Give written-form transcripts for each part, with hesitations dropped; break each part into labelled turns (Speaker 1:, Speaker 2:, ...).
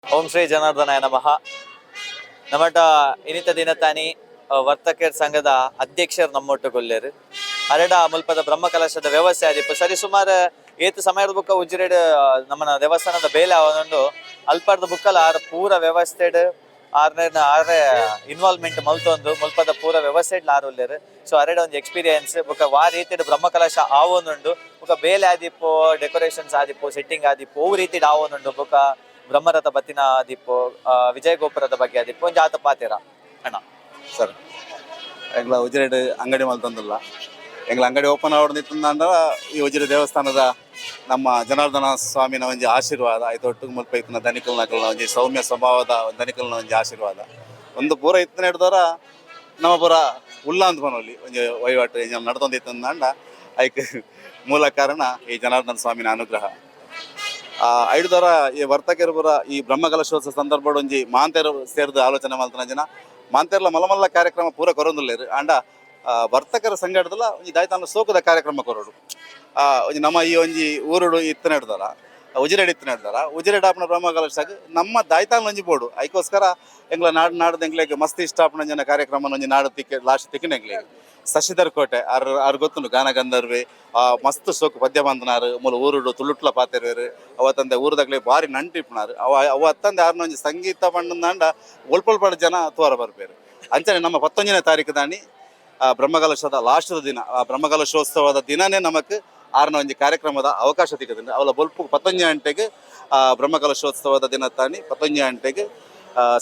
Speaker 1: ಓಂ ಶ್ರೀ ಜನಾರ್ದನಾಯ ನಮಃ. ನಮ್ಮಟ ಇನಿತ ದಿನತಾನಿ ವರ್ತಕರ್ ಸಂಘದ ಅಧ್ಯಕ್ಷರು ನಮ್ಮೊಟ್ಟುಗೊಲ್ಲೇರು ಅರಡ ಮುಲ್ಪದ ಬ್ರಹ್ಮ ಕಲಶದ ವ್ಯವಸ್ಥೆ ಆದಿಪ್ಪು ಸರಿ ಸುಮಾರು ಏತು ಸಮಯದ ಬುಕ್ಕ ಉಜಿರೆಡ್ ನಮ್ಮನ ದೇವಸ್ಥಾನದ ಬೇಲೆ ಅವನೊಂದು ಅಲ್ಪರ್ದ ಬುಕ್ಕಲ್ಲ ಆರ ಪೂರ ವ್ಯವಸ್ಥೆಡ್ ಆರ್ರೆ ಇನ್ವಾಲ್ವ್ಮೆಂಟ್ ಮಲ್ತೊಂದು ಮುಲ್ಪದ ಪೂರ ವ್ಯವಸ್ಥೆಡ್ ಆರುಲ್ಲೇರು. ಸೊ ಅರೆಡ ಒಂದು ಎಕ್ಸ್ಪೀರಿಯನ್ಸ್ ಬುಕ್ಕ ವಾ ರೀತಿಡ್ ಬ್ರಹ್ಮ ಕಲಶ ಆವೊಂದುಂಡು ಬುಕ್ಕ ಬೇಲೆ ಆದಿಪ್ಪು ಡೆಕೋರೇಷನ್ಸ್ ಆದಿಪ್ಪು ಸೆಟ್ಟಿಂಗ್ ಆದಿಪ್ಪು ಅವು ರೀತಿಡ್ ಆವೊಂದುಂಡು ಬುಕ್ಕ ಬ್ರಹ್ಮರಥ ಬತ್ತಿನ ಆದಿಪ್ಪು ವಿಜಯ ಗೋಪುರದ ಬಗ್ಗೆ ಆದಿಪ್ಪು ಒಂದು ಜಾತ ಪಾತೆರ ಅಣ್ಣ
Speaker 2: ಸರ್ ಎಂಗ್ಲ ಉಜಿರೆಡ್ ಅಂಗಡಿ ಮಲ್ತಂದಿಲ್ಲ ಎಂಗ್ಲ ಅಂಗಡಿ ಓಪನ್ ಆವಡ್ದಿತ್ತಂದ ಈ ಉಜಿರೆ ದೇವಸ್ಥಾನದ ನಮ್ಮ ಜನಾರ್ದನ ಸ್ವಾಮಿನ ಒಂಜಿ ಆಶೀರ್ವಾದ ಐದು ಒಟ್ಟಿಗೆ ಮುಲ್ಪ ಇತ್ತಿನ ಧನಿಕಲ್ನಕಲ್ನ ಒಂಜಿ ಸೌಮ್ಯ ಸ್ವಭಾವದ ಧನಿಕಲ್ನ ಒಂಜಿ ಆಶೀರ್ವಾದ ಒಂದು ಪೂರ ಇತ್ತಿನ ಹಿಡ್ದವರ ನಮ್ಮ ಪೂರ ಉಲ್ಲ ಅಂತ ಬನೋಲಿ ಒಂಜಿ ವಹಿವಾಟು ನಡ್ದೊಂದಿತ್ತಂದ ಐಕ್ ಮೂಲ ಕಾರಣ ಈ ಜನಾರ್ದನ ಸ್ವಾಮಿನ ಅನುಗ್ರಹ. ಐಡ್ದವರ ಈ ವರ್ತಕರು ಪೂರ ಈ ಬ್ರಹ್ಮಕಲಶೋತ್ಸವ ಸಂದರ್ಭ ಒಂಜಿ ಮಾಂತೇರು ಸೇರಿದ ಆಲೋಚನೆ ಮಲ್ತನ ಜನ ಮಾಂತೇರ್ಲ ಮಲ್ಲ ಕಾರ್ಯಕ್ರಮ ಪೂರ ಕೊರೊಂದುಲ್ಲೇರು ಅಂಡ ವರ್ತಕರ ಸಂಘಟದಲ್ಲ ಒಂಜಿ ದಾಯ್ತಾನ ಸೋಕುದ ಕಾರ್ಯಕ್ರಮ ಕೊರೋಡು ಒಂಜಿ ನಮ್ಮ ಈ ಒಂಜಿ ಊರುಡು ಇತ್ತನ ಹಿಡ್ದಾರ ಉಜಿರೆಡ್ ಇತ್ತನ ಹಿಡ್ದಾರ ಉಜಿರೆಡ್ ಆಪನ ಬ್ರಹ್ಮಕಲಶಾಗ ನಮ್ಮ ದಾಯ್ತಾನ ಒಂಜಿ ಬೋಡು ಐಕೋಸ್ಕರ ಎಂಗ್ಲ ನಾಡ್ದು ಎಂಗ್ಲೆಗ್ ಮಸ್ತ್ ಇಷ್ಟ ಆಪನ ಜನ ಕಾರ್ಯಕ್ರಮ ಒಂಜಿ ನಾಡು ತಿಕ್ಕೆ ಲಾಸ್ಟ್ ತಿಕ್ಕಿನ ಎಂಗ್ಲೆಗ್ ಶಶಿಧರ್ ಕೋಟೆ ಅವ್ರು ಗೊತ್ತುಂಡು ಗಾನ ಗಂಧರ್ವಿ ಮಸ್ತ್ ಸೋಕು ಪದ್ಯ ಬಂದನಾರು ಮೂಲ ಊರುಡು ತುಳುಟ್ಲ ಪಾತೆರ್ವೇರು ಅವತ್ತಂದೆ ಊರದಾಗ್ಲಿ ಭಾರಿ ನಂಟಿಪ್ನಾರು ಅವತ್ತಂದೆ ಯಾರನ್ನ ಒಂಜಿ ಸಂಗೀತ ಬಣ್ಣದಂಡ ಒಳ್ಪೊಳ್ಪಡ ಜನ ತೋರ ಬರ್ಬೇರು ಅಂಚನೆ ನಮ್ಮ 11ನೇ ತಾರೀಕು ದಾನಿ ಬ್ರಹ್ಮಕಲಶದ ಲಾಸ್ಟ್ದ ದಿನ ಆ ಬ್ರಹ್ಮಕಲಶೋತ್ಸವದ ದಿನನೇ ನಮಕ್ ಆರ್ನ ಒಂಜಿ ಕಾರ್ಯಕ್ರಮದ ಅವಕಾಶ ಸಿಕ್ಕದಿಂದ ಅವಳ ಬೊಲ್ಪು 11 ಗಂಟೆಗೆ ಬ್ರಹ್ಮಕಲಶೋತ್ಸವದ ದಿನ ತಾನಿ 11 ಗಂಟೆಗೆ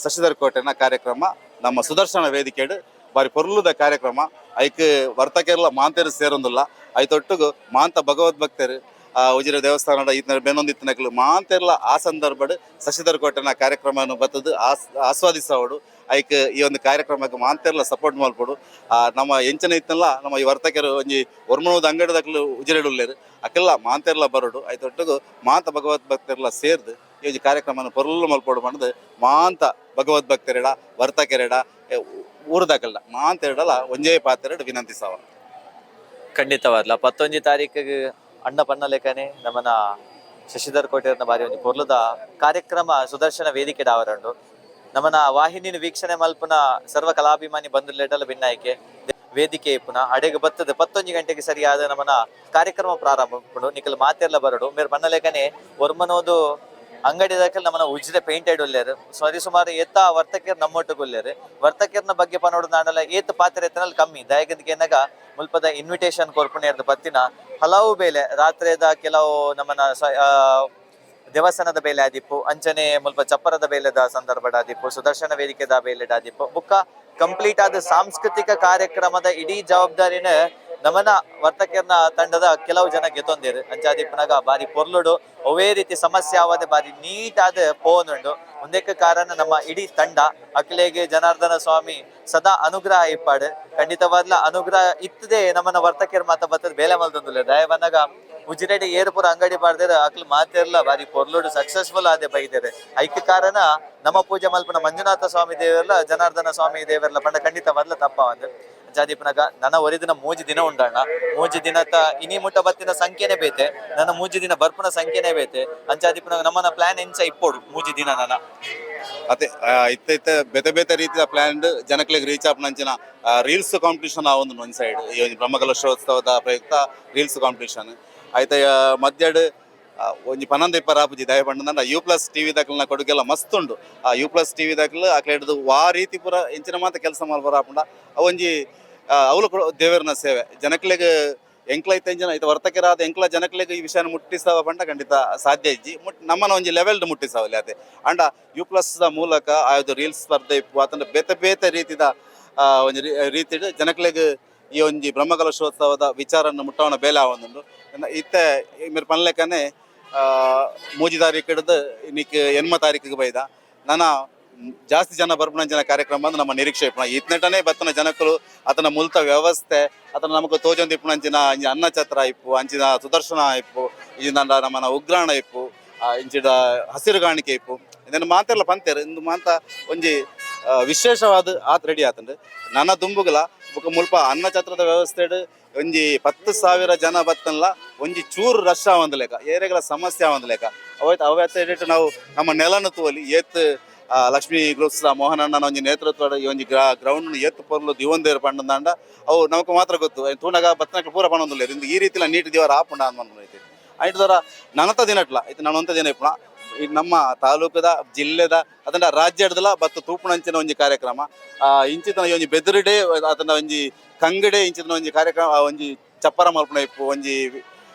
Speaker 2: ಶಶಿಧರ್ ಕೋಟೆನ ಕಾರ್ಯಕ್ರಮ ನಮ್ಮ ಸುದರ್ಶನ ವೇದಿಕೆಡು ಬಾರಿ ಪೊರ್ಲುದ ಕಾರ್ಯಕ್ರಮ ಐಕ್ ವರ್ತಕೆರ್ಲ ಮಾಂತೇರು ಸೇರೊಂದುಲ್ಲ ಐತೊಟ್ಟುಗು ಮಾಂತ ಭಗವದ್ಭಕ್ತರು ಉಜಿರೆ ದೇವಸ್ಥಾನದ ಬೆನ್ನೊಂದಿತ್ತಿನಕ್ಲು ಮಾಂತೇರ್ಲ ಆ ಸಂದರ್ಭಡ್ ಶಶಿಧರ್ ಕೋಟೆನ ಕಾರ್ಯಕ್ರಮವನ್ನು ಬತ್ತದು ಆಸ್ವಾದಿಸೋಡು ಐಕ್ ಈ ಒಂದು ಕಾರ್ಯಕ್ರಮಕ್ಕೆ ಮಾಂತೇರ್ಲ ಸಪೋರ್ಟ್ ಮಲ್ಪಡು ನಮ್ಮ ಎಂಚನೆ ಇತ್ತಲ್ಲ ನಮ್ಮ ಈ ವರ್ತಕರು ಒಂಜಿ ಒರ್ಮನದ ಅಂಗಡಿದಕ್ಲು ಉಜಿರೆಡುಲ್ಲೇರು ಅಕ್ಕೆಲ್ಲ ಮಾಂತೇರ್ಲ ಬರೋಡು ಐತೊಟ್ಟುಗು ಮಾಂತ ಭಗವದ್ಭಕ್ತರೆಲ್ಲ ಸೇರ್ದು ಈ ಒಂದು ಕಾರ್ಯಕ್ರಮವನ್ನು ಪೊರ್ಲು ಮಲ್ಪಡು ಬಂದು ಮಾಂತ ಭಗವದ್ಭಕ್ತರೆಡ ವರ್ತಕೆರೆಡ ಊರದಾಗಲ್ಲ ಮಾಂತೇರಡಲ್ಲ ಒಂಜೇ ಪಾತ್ರೆಡ್ ವಿನಂತಿಸವ
Speaker 1: ಖಂಡಿತವಾದ್ಲ 11 ತಾರೀಕಿಗೆ ಅಣ್ಣ ಪನ್ನ ಲೆಕ್ಕನೆ ನಮ್ಮನ ಶಶಿಧರ್ ಕೋಟೆಯರ್ನ ಬಾರಿ ಒಂದು ಕೊರ್ಲದ ಕಾರ್ಯಕ್ರಮ ಸುದರ್ಶನ ವೇದಿಕೆ ದಾವರಂಡು ನಮ್ಮನ ವಾಹಿನಿನ ವೀಕ್ಷಣೆ ಮಲ್ಪುನ ಸರ್ವ ಕಲಾಭಿಮಾನಿ ಬಂಧುಲೆಡಲ ಭಿನ್ನಾಯ್ಕೆ ವೇದಿಕೆ ಪುನ ಅಡೆಗೆ ಬತ್ತದ 11 ಗಂಟೆಗೆ ಸರಿಯಾದ ನಮ್ಮನ ಕಾರ್ಯಕ್ರಮ ಪ್ರಾರಂಭ ನಿಖಲ್ ಮಾತೆರ್ಲ ಬರಡು ಮೇರ್ ಪನ್ನ ಲೆಕ್ಕನೆ ಒರ್ಮನೋದು ಅಂಗಡಿ ದಾಖಲೆ ನಮ್ಮನ್ನ ಉಜಿರೆ ಪೇಂಟೆಡ್ ಒಲ್ಲೇರು ಸರಿ ಸುಮಾರು ಎತ್ತ ವರ್ತಕರ್ ನಮ್ಮೊಟ್ಟುಗೊಲ್ಲೇರು ವರ್ತಕರ್ನ ಬಗ್ಗೆ ಪನೋಡು ನಾಡಲ್ಲ ಏತ್ ಪಾತ್ರೆ ಎತ್ತನಲ್ಲಿ ಕಮ್ಮಿ ದಯಗದಿಗೆ ಏನಾಗ ಮುಲ್ಪದ ಇನ್ವಿಟೇಷನ್ ಕೊರ್ಪುಣಿಯರ್ದ ಬತ್ತಿನ ಹಲವು ಬೇಲೆ ರಾತ್ರಿದ ಕೆಲವು ನಮ್ಮನ ದೇವಸ್ಥಾನದ ಬೇಲೆ ಆದಿಪ್ಪು ಅಂಚನೆ ಮುಲ್ಪ ಚಪ್ಪರದ ಬೇಲೆದ ಸಂದರ್ಭದ ಆದಿಪ್ಪು ಸುದರ್ಶನ ವೇದಿಕೆದ ಬೇಲೆದ ಆದಿಪ್ಪು ಬುಕ್ಕ ಕಂಪ್ಲೀಟ್ ಆದ ಸಾಂಸ್ಕೃತಿಕ ಕಾರ್ಯಕ್ರಮದ ಇಡೀ ಜವಾಬ್ದಾರಿನ ನಮನ ವರ್ತಕರ್ನ ತಂಡದ ಕೆಲವು ಜನ ಗೆತ್ತೊಂದಿರು ಅಂಚಾದಿಪ್ಪನಾಗ ಬಾರಿ ಪೊರ್ಲುಡು ಅವೇ ರೀತಿ ಸಮಸ್ಯೆ ಆವದೆ ಬಾರಿ ನೀಟ್ ಆದ ಪೋನುಂಡು ಮುಂದಕ್ಕೆ ಕಾರಣ ನಮ್ಮ ಇಡೀ ತಂಡ ಅಖಿಲೆಗೆ ಜನಾರ್ದನ ಸ್ವಾಮಿ ಸದಾ ಅನುಗ್ರಹ ಇಪ್ಪಾಡು ಖಂಡಿತವಾದ್ಲ ಅನುಗ್ರಹ ಇತ್ತದೇ ನಮ್ಮನ ವರ್ತಕರ್ ಮಾತ ಬತ್ತದ ಬೇಲೆ ಮಲ್ತೊಂದುಲ್ಲ ದಯ ಬಂದಾಗ ಉಜಿರೆಡೆ ಏರ್ಪುರ ಅಂಗಡಿ ಬಾರ್ದೇರ ಅಕ್ಲು ಮಾತಿರ್ಲ ಬಾರಿ ಪೊರ್ಲುಡು ಸಕ್ಸಸ್ಫುಲ್ ಆದೆ ಬೈದೇರೆ ಐಕ್ಯ ಕಾರಣ ನಮ್ಮ ಪೂಜೆ ಮಲ್ಪನ ಮಂಜುನಾಥ ಸ್ವಾಮಿ ದೇವರ್ಲ ಜನಾರ್ದನ ಸ್ವಾಮಿ ದೇವರ್ಲ ಪಂಡ ಖಂಡಿತವಾದ್ಲ ತಪ್ಪ ಒಂದು ಜಾದಿಪನಗ ನನ್ನ ಒರಿದಿನ ಮೂಜಿ ದಿನ ಉಂಡಣ್ಣ ಮೂಜಿ ದಿನದ ಇನಿ ಮುಟ್ಟ ಬತ್ತಿನ ಸಂಖ್ಯೆನೇ ಬೇತೆ ನನ್ನ ಮೂಜಿ ದಿನ ಬರ್ಪುನ ಸಂಖ್ಯೆನೇ ಬೇತೆ ಅಂಚಾದಿಪನಗ ನಮ್ಮನ ಪ್ಲಾನ್ ಎಂಚ ಇಪ್ಪೋಡು ಮೂಜಿ ದಿನ ನನ್ನ
Speaker 2: ಅದೇ ಇತ್ತ ಬೇತೆ ಬೇತೆ ರೀತಿಯ ಪ್ಲಾನ್ ಜನಕ್ಲೆಗ್ ರೀಚ್ ಆಪನಂಚಿನ ರೀಲ್ಸ್ ಕಾಂಪಿಟೇಷನ್ ಆ ಒಂದು ಸೈಡ್ ಈ ಬ್ರಹ್ಮಕಲಶೋತ್ಸವದ ಪ್ರಯುಕ್ತ ರೀಲ್ಸ್ ಕಾಂಪಿಟೇಷನ್ ಆಯ್ತ ಮಧ್ಯಾಡ್ ಒಂಜಿ 11 ಆಪುಜಿ ದಯ ಪಂಡ U+ ಟಿವಿ ದಾಖಲನ ಕೊಡುಗೆಲ್ಲ ಮಸ್ತ್ ಉಂಡು ಆ U+ ಟಿವಿ ದಾಖಲು ಆಕಡೆ ಹಿಡಿದು ವಾ ರೀತಿ ಪೂರ ಎಂಚಿನ ಮಾತ ಕೆಲಸ ಮಲ್ಪರ ಆಪುಂಡ ಅವೊಂಜಿ ಅವಳು ದೇವರನ ಸೇವೆ ಜನಕ್ಲೆಗ್ ಎಂಕ್ಲ ಇತ್ತಂಜನ ಇದು ವರ್ತಕರಾದ ಎಂಕ್ಲ ಜನಕ್ಲೆಗ್ ಈ ವಿಷಯನ ಮುಟ್ಟಿಸವ ಪಂಡ ಖಂಡಿತ ಸಾಧ್ಯ ಇಜ್ಜಿ ನಮ್ಮನ ಒಂಜಿ ಲೆವೆಲ್ಡ್ ಮುಟ್ಟಿಸವಲ್ಲಿ ಅದೇ ಅಂಡ U+ ದ ಮೂಲಕ ಆಯ್ದು ರೀಲ್ಸ್ ಸ್ಪರ್ಧೆ ಇಪ್ಪು ಆತನ ಬೇತೆ ಬೇತೆ ರೀತಿದ ಒಂಜಿ ರೀತಿಡ್ ಜನಕ್ಲೆಗ್ ಈ ಒಂಜಿ ಬ್ರಹ್ಮಕಲಶೋತ್ಸವದ ವಿಚಾರನ ಮುಟ್ಟವನ ಬೇಲೆ ಆವೊಂದುಂಡು ಇತ್ತೆ ಮೇರೆ ಪನ್ಲೆಕ್ಕನೆ ಮೂಜಿ ತಾರೀಕು ಹಿಡಿದು ಇನ್ನಿಕ್ 8 ತಾರೀಕಿಗೆ ಬೈದ ನಾನು ಜಾಸ್ತಿ ಜನ ಬರ್ಪುನಂಚಿನ ಕಾರ್ಯಕ್ರಮ ಅಂದ್ರೆ ನಮ್ಮ ನಿರೀಕ್ಷೆ ಇಪ್ಪಣ ಇತ್ನೆಟನೇ ಬತ್ತನ ಜನಕ್ಕಳು ಆತನ ಮುಲ್ತ ವ್ಯವಸ್ಥೆ ಆತನ ನಮಗೆ ತೋಜೊಂದು ಇಪ್ಪುನಂಚಿನ ಅನ್ನ ಛತ್ರ ಇಪ್ಪು ಅಂಚಿನ ಸುದರ್ಶನ ಇಪ್ಪು ಇಂಚಿನ ನಮ್ಮನ ಉಗ್ರಾಣ ಇಪ್ಪು ಇಂಚಿದ ಹಸಿರು ಕಾಣಿಕೆ ಇಪ್ಪು ಇದನ್ನು ಮಾತೆಲ್ಲ ಪಂತೇರು ಇಂದು ಮಾತ ಒಂಜಿ ವಿಶೇಷವಾದ ಆತ್ ರೆಡಿ ಆತಂಡು ನನ್ನ ದುಂಬುಗಲ ಬುಕ್ಕ ಮುಲ್ಪ ಅನ್ನ ಛತ್ರದ ವ್ಯವಸ್ಥೆಡ್ ಒಂಜಿ 10,000 ಜನ ಬತ್ತನ್ಲ ಒಂಜಿ ಚೂರು ರಶ್ ಆವಂದ್ ಲೆಕ್ಕ ಏರಿಯಾಗಳ ಸಮಸ್ಯೆ ಆವಂದ್ ಲೆಕ್ಕ ಅವತ್ತು ನಾವು ನಮ್ಮ ನೆಲನ ತೂವಲಿ ಏತ್ ಲಕ್ಷ್ಮೀ ಗ್ರೂಪ್ಸ್ ಮೋಹನಣ್ಣನ ಒಂಜಿ ನೇತೃತ್ವದ ಈ ಒಂಜಿ ಗ್ರೌಂಡ್ ಏತ್ ಪೊರ್ಲು ದಿವಂದೇರು ಪಂಡಂದಾಂಡ ಅವು ನಮಕ್ ಮಾತ್ರ ಗೊತ್ತು ತೂನಗ ಬತ್ತನಕ್ಲು ಪೂರ ಪಣೊಂದುಲ್ಲ ಇಂದು ಈ ರೀತಿಲ ನೀಟ್ ದಿವರ ಆಪುಂಡ ಅನ್ಮನ್ಪುನೈತಿ ಐಟ್ ದರ ನನತ ದಿನಟ್ಲ ಇದು ನಾನೊಂತ ದಿನ ಇಪ್ಪುನ ನಮ್ಮ ತಾಲೂಕದ ಜಿಲ್ಲೆದ ಅದನ್ನ ರಾಜ್ಯದಲ್ಲ ಬತ್ತು ತೂಪುನಂಚಿನ ಒಂಜಿ ಕಾರ್ಯಕ್ರಮ ಇಂಚಿತನ ಒಂಜಿ ಬೆದರಿಡೆ ಅದನ್ನ ಒಂಜಿ ಕಂಗಡೆ ಇಂಚಿತನ ಒಂಜಿ ಕಾರ್ಯಕ್ರಮ ಒಂಜಿ ಚಪ್ಪರ ಮಲ್ಪುನ ಇಪ್ಪು ಒಂಜಿ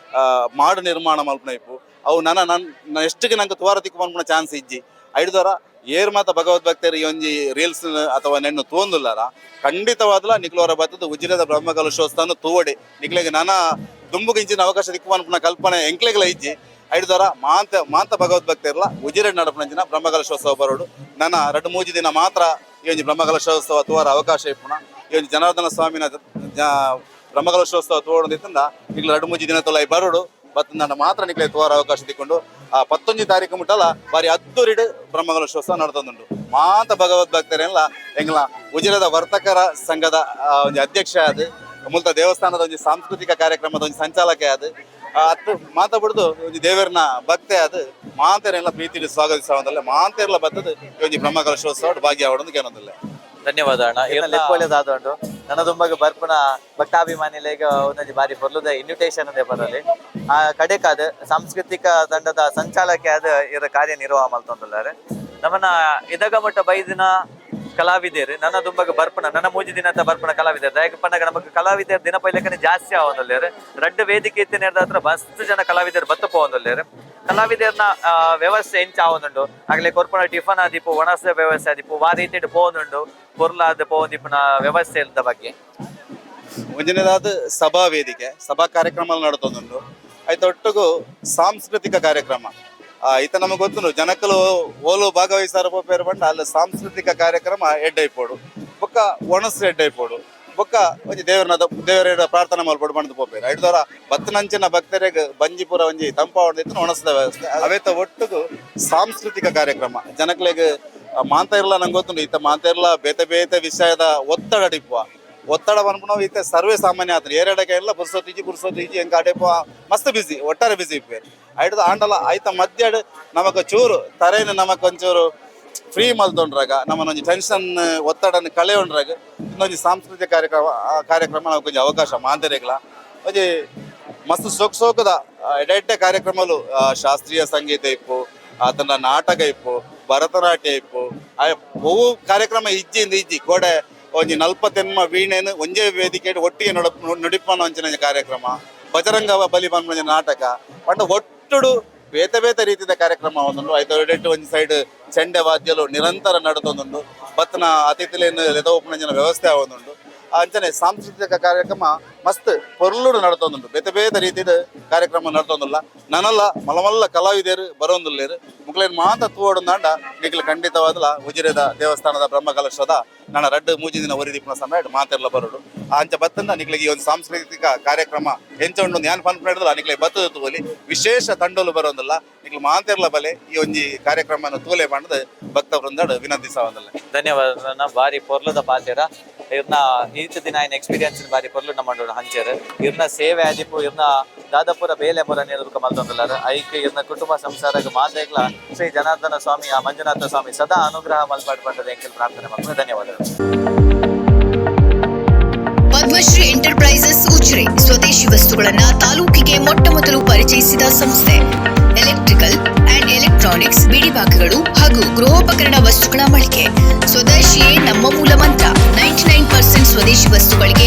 Speaker 2: ಮಾಡು ನಿರ್ಮಾಣ ಮಲ್ಪುನ ಇಪ್ಪು ಅವು ನನ್ನ ಎಷ್ಟಿಗೆ ನಂಗೆ ತೋರ ತಿಕ್ಕು ಮಲ್ಪುನ ಚಾನ್ಸ್ ಇಜ್ಜಿ ಐದು ದರ ಏರ್ ಮಾತ ಭಗವದ್ಭಕ್ತರು ಈ ಒಂಜಿ ರೀಲ್ಸ್ ಅಥವಾ ನೆನ್ನು ತೋಂದುಲ್ಲಾರ ಖಂಡಿತವಾದ್ಲ ನಿಕ್ಲವರ ಬತ್ತದ ಉಜಿರೆದ ಬ್ರಹ್ಮಕಲಶೋತ್ಸವ ತೂವಡೆ ನಿಕ್ಲೆಗೆ ನಾನಾ ದುಂಬುಗಿಂಚಿನ ಅವಕಾಶ ದಿಕ್ಕು ಮಲ್ಪುನ ಕಲ್ಪನೆ ಎಂಕ್ಲೆಗ್ಲ ಇಜ್ಜಿ ಐದು ದರ ಮಾಂತ ಭಗವದ್ಭಕ್ತರ್ಲ ಉಜಿರೆ ನಡಪನಂಚಿನ ಬ್ರಹ್ಮಕಲಶೋತ್ಸವ ಬರೋಡು ನನ್ನ 2-3 ದಿನ ಮಾತ್ರ ಈ ಒಂಜಿ ಬ್ರಹ್ಮಕಲಶೋತ್ಸವ ತೋರ ಅವಕಾಶ ಇಪ್ಪುನ ಈ ಒಂಜಿ ಜನಾರ್ದನ ಸ್ವಾಮಿನ ಬ್ರಹ್ಮಕಲಶೋತ್ಸವ ತೋಡದಿತ್ತಂದ ಈಗ 2-3 ದಿನ ತೊಲೈ ಬರೋಡು ಬತ್ ನನ್ನ ಮಾತ್ರ ನಿಕ್ಲೆ ತೋರ ಅವಕಾಶ ತಿಕ್ಕೊಂಡು 11 ತಾರೀಕು ಮುಟ್ಟಲ ಬಾರಿ ಅದ್ದೂರಿಡ್ ಬ್ರಹ್ಮಕಲಶೋತ್ಸವ ನಡೆದೊಂದುಂಡು ಮಾತ ಭಗವದ್ಭಕ್ತರೆಲ್ಲ ಎಂಗ್ಲ ಉಜಿರೆದ ವರ್ತಕರ ಸಂಘದ ಒಂಜಿ ಅಧ್ಯಕ್ಷ ಅದು ಮೂಲತ ದೇವಸ್ಥಾನದ ಒಂಜಿ ಸಾಂಸ್ಕೃತಿಕ ಕಾರ್ಯಕ್ರಮದ ಒಂಜಿ ಸಂಚಾಲಕ ಅದು ಅತ್ತು ಮಾತಾಡ್ದು ಒಂಜಿ ದೇವರನ ಭಕ್ತೆ ಅದು ಮಾತೆರೆಲ್ಲ ಪ್ರೀತಿ ಸ್ವಾಗತಿಸೋದಲ್ಲ ಮಾತೆರ್ಲ ಬತ್ತದ ಈ ಒಂಜಿ ಬ್ರಹ್ಮಕಲಶೋತ್ಸವ ಭಾಗ್ಯಾವಡೊಂದು ಕೇಳೋದಿಲ್ಲ.
Speaker 1: ಧನ್ಯವಾದ ಅಣ್ಣ ಏನ ಲೆಪ್ಪೊಳ್ಳೆದಾದುಂಡು ನನ್ನ ದುಂಬಗ ಬರ್ಪುನ ಭಕ್ತಾಭಿಮಾನಿಲೆಗ ಒಂದೊಂಜಿ ಬಾರಿ ಬರ್ಲುದ ಇನ್ವಿಟೇಷನ್ ಅದೇ ಬರಲಿ ಆ ಕಡೆಕಾದ ಸಾಂಸ್ಕೃತಿಕ ತಂಡದ ಸಂಚಾಲಕ ಆದ ಇರ ಕಾರ್ಯನಿರ್ವಾಹ ಮಲ್ತೊಂದುಲ್ಲಾರೆ ನಮ್ಮನ್ನ ಇದಗ ಮಟ್ಟ ಬೈದಿನ ಕಲಾವಿದರು ನನ್ನ ದುಂಬಗ ಬರ್ಪುನ ನನ್ನ 3 ದಿನ ಅಂತ ಬರ್ಪುನ ಕಲಾವಿದರು ದಯಕ ಪಂಡಗ ನಮಗೆ ಕಲಾವಿದರು ದಿನ ಪೈಲಕನೆ ಜಾಸ್ತಿ ಆವೊಂದುಲ್ಲೇರು ರೆಡ್ ವೇದಿಕೆ ಇತ್ತು ನೆರೆದ ಮಸ್ತ್ ಜನ ಕಲಾವಿದರು ಬತ್ತ ಪೋವೊಂದುಲ್ಲೇರು ಕಲಾವಿದರ್ನ ವ್ಯವಸ್ಥೆ ಎಂಚ ಆವೊಂದುಂಡು ಆಗ್ಲೇ ಕೊರ್ಪುನ ಟಿಫನ್ ಆದಿಪ್ಪು ಒಣಸ ವ್ಯವಸ್ಥೆ ಆದಿಪ್ಪು ವಾ ರೀತಿ ಪೋವೊಂದುಂಡು ಪೊರ್ಲಾದ ಪೋವೊಂದಿಪ್ಪುನ ವ್ಯವಸ್ಥೆ ಇಲ್ಲದ ಬಗ್ಗೆ
Speaker 2: ಮುಂಜಾನೆದಾದ ಸಭಾ ವೇದಿಕೆ ಸಭಾ ಕಾರ್ಯಕ್ರಮ ನಡತೊಂದುಂಡು ಐತೊಟ್ಟಿಗೂ ಸಾಂಸ್ಕೃತಿಕ ಕಾರ್ಯಕ್ರಮ ಈತ ನಮಗೆ ಗೊತ್ತು ಜನಕಲು ಓಲು ಭಾಗವಹಿಸಾರ ಪೋಪೇರು ಬಂಡ ಅಲ್ಲಿ ಸಾಂಸ್ಕೃತಿಕ ಕಾರ್ಯಕ್ರಮ ಎಡ್ಡೈಪೋಡು ಬೊಕ್ಕ ಒಣಸು ಎಡ್ಡೈಪೋಡು ಬೊಕ್ಕ ಒಂಜಿ ದೇವರ ಪ್ರಾರ್ಥನೆ ಮಲ್ಪಡು ಬಂದು ಪೋಪೇರು ಐದವರ ಬತ್ತನಂಚಿನ ಭಕ್ತರಿಗೆ ಬಂಜಿಪುರ ಒಂಜಿ ತಂಪಾವಣದಿತ್ತು ಒಣಸದ ವ್ಯವಸ್ಥೆ ಅವೇತ ಒಟ್ಟಿಗೂ ಸಾಂಸ್ಕೃತಿಕ ಕಾರ್ಯಕ್ರಮ ಜನಕ್ಲೆಗೆ ಮಾಂತ ಇರಲ್ಲ ನಂಗೆ ಗೊತ್ತು ಈತ ಮಾಂತ ಇರಲ್ಲ ಬೇತೆ ವಿಷಯದ ಒತ್ತಡ ಡಿಪ್ಪುವ ಒತ್ತಡ ಬಂದ್ಬಿಟ್ಟು ಈತ ಸರ್ವೇ ಸಾಮಾನ್ಯ ಆತನ ಏರೆಡಕ್ಕೆ ಎಲ್ಲ ಪುರ್ಸೋತಿಜಿ ಹೆಂಗೆ ಅಡೆಪ ಮಸ್ತ್ ಬಿಸಿ ಒಟ್ಟಾರೆ ಬಿಸಿ ಇಪ್ಪೇರು ಐಡ್ದು ಆಂಡಲ ಆಯ್ತ ಮಧ್ಯಾಡ್ ನಮಕ್ ಚೂರು ತರೇನು ನಮಕ್ ಒಂಚೂರು ಫ್ರೀ ಮಲ್ತೊಂಡ್ರಾಗ ನಮ್ಮನ್ನೊಂದು ಟೆನ್ಷನ್ ಒತ್ತಡನ ಕಳೆಯೊಂಡ್ರಾಗ ಇನ್ನೊಂದು ಸಾಂಸ್ಕೃತಿಕ ಕಾರ್ಯಕ್ರಮ ನಾವು ಕೊಂಚ ಅವಕಾಶ ಮಾಂತರಿಗ್ಲ ಒಂಜಿ ಮಸ್ತ್ ಸೊಕ್ಕದ ಎಡೆ ಕಾರ್ಯಕ್ರಮಲು ಶಾಸ್ತ್ರೀಯ ಸಂಗೀತ ಇಪ್ಪು ಆತನ ನಾಟಕ ಇಪ್ಪು ಭರತನಾಟ್ಯ ಇಪ್ಪು ಬಹು ಕಾರ್ಯಕ್ರಮ ಇಜ್ಜಿ ಕೋಡೆ ಒಂಜಿ 40 ವೀಣೆನು ಒಂಜೇ ವೇದಿಕೆ ಒಟ್ಟಿಗೆ ನುಡಿಪನ ಅಂಚಿನ ಕಾರ್ಯಕ್ರಮ ಬಜರಂಗ ಬಲಿ ಬಂದ ನಾಟಕ ಪಂಡ ಒಟ್ಟುಡು ಬೇತೆ ರೀತಿಯ ಕಾರ್ಯಕ್ರಮ ಒಂದುಂಡು ಐದು ಒಂಜಿ ಸೈಡ್ ಚೆಂಡೆ ವಾದ್ಯಲು ನಿರಂತರ ನಡತೊಂದುಂಡು ಬತ್ತನ ಅತಿಥಿಲೇನು ಲೆದ ಉಪನಂಜನ ವ್ಯವಸ್ಥೆ ಆವೊಂದುಂಡು ಅಂಚನೆ ಸಾಂಸ್ಕೃತಿಕ ಕಾರ್ಯಕ್ರಮ ಮಸ್ತ್ ಪೊರ್ಲುಡು ನಡತೊಂದುಂಡು ಬೇತೆ ರೀತಿಯ ಕಾರ್ಯಕ್ರಮ ನಡತೊಂದುಲ್ಲ ನನ್ನಲ್ಲ ಮಲಮಲ್ಲ ಕಲಾವಿದರು ಬರೋಂದುಲ್ಲೇರು ಮುಗ್ಲೇನು ಮಾತ ತೂವೊಡಂದಾಂಡ ನಿಕ್ಲು ಖಂಡಿತವಾದಲ ಉಜಿರೆದ ದೇವಸ್ಥಾನದ ಬ್ರಹ್ಮಕಲಶದ ನನ್ನ 2-3 ದಿನ ಒರಿದಿಪ್ಪನ ಸಮಯ ಮಾತೆಲ್ಲ ಬರೋಡು ಅಂಚ ಬತ್ತಂದ ನಿಕ್ಲಿಗೆ ಈ ಒಂದು ಸಾಂಸ್ಕೃತಿಕ ಕಾರ್ಯಕ್ರಮ ಎಂಚ ಉಂಡು ಧ್ಯಾನ ಪನ್ಪಡಿದ್ರೆ ನಿಕ್ಲೆ ಬತ್ತದ ತೂವಲಿ ವಿಶೇಷ ತಂಡೋಲು ಬರೋದಿಲ್ಲ ನಿಕ್ಲು ಮಾತೆರ್ಲ ಬಲೆ ಈ ಒಂಜಿ ಕಾರ್ಯಕ್ರಮ ತೂಲೆ ಮಾಡಿದ ಭಕ್ತ ವೃಂದಾಡ್ ವಿನಂತಿಸೋದಿಲ್ಲ.
Speaker 1: ಧನ್ಯವಾದ ಬಾರಿ ಪೊರ್ಲದ ಪಾತೆರ ಇರ್ನ ಈಚ ದಿನ ಆಯ್ನ ಎಕ್ಸ್ಪೀರಿಯನ್ಸ್ ಬಾರಿ ಪೊರ್ಲು ನಮ್ಮ ಹಂಚೇರು ಇರ್ನ ಸೇವೆ ಆದಿಪ್ಪು ಇರ್ನ ದಾದಾಪುರ ಬೇಲೆ ಮುರ ನೀರು ಮಲ್ತೊಂದುಲ್ಲಾರ ಐಕೆ ಇರ್ನ ಕುಟುಂಬ ಸಂಸಾರಕ್ಕೆ ಮಾತೆಗ್ಲ ಶ್ರೀ ಜನಾರ್ದನ ಸ್ವಾಮಿ ಮಂಜುನಾಥ ಸ್ವಾಮಿ ಸದಾ ಅನುಗ್ರಹ ಮಲ್ಪಾಡು ಬಂದದ ಎಂಕಲ್ ಪ್ರಾರ್ಥನೆ ಮಾಡ್ತಾರೆ. ಧನ್ಯವಾದಗಳು.
Speaker 3: ಪದ್ಮಶ್ರೀ ಎಂಟರ್ಪ್ರೈಸಸ್ ಉಜಿರೆ ಸ್ವದೇಶಿ ವಸ್ತುಗಳನ್ನ ತಾಲೂಕಿಗೆ ಮೊಟ್ಟ ಮೊದಲು ಪರಿಚಯಿಸಿದ ಸಂಸ್ಥೆ. ಎಲೆಕ್ಟ್ರಿಕಲ್ ಅಂಡ್ ಎಲೆಕ್ಟ್ರಾನಿಕ್ಸ್ ಬಿಡಿ ಭಾಗಗಳು ಹಾಗೂ ಗೃಹೋಪಕರಣ ವಸ್ತುಗಳ ಮಳಿಗೆ. ಸ್ವದೇಶಿಯೇ ನಮ್ಮ ಮೂಲ ಮಂತ್ರ. 99% ಸ್ವದೇಶಿ ವಸ್ತುಗಳಿಗೆ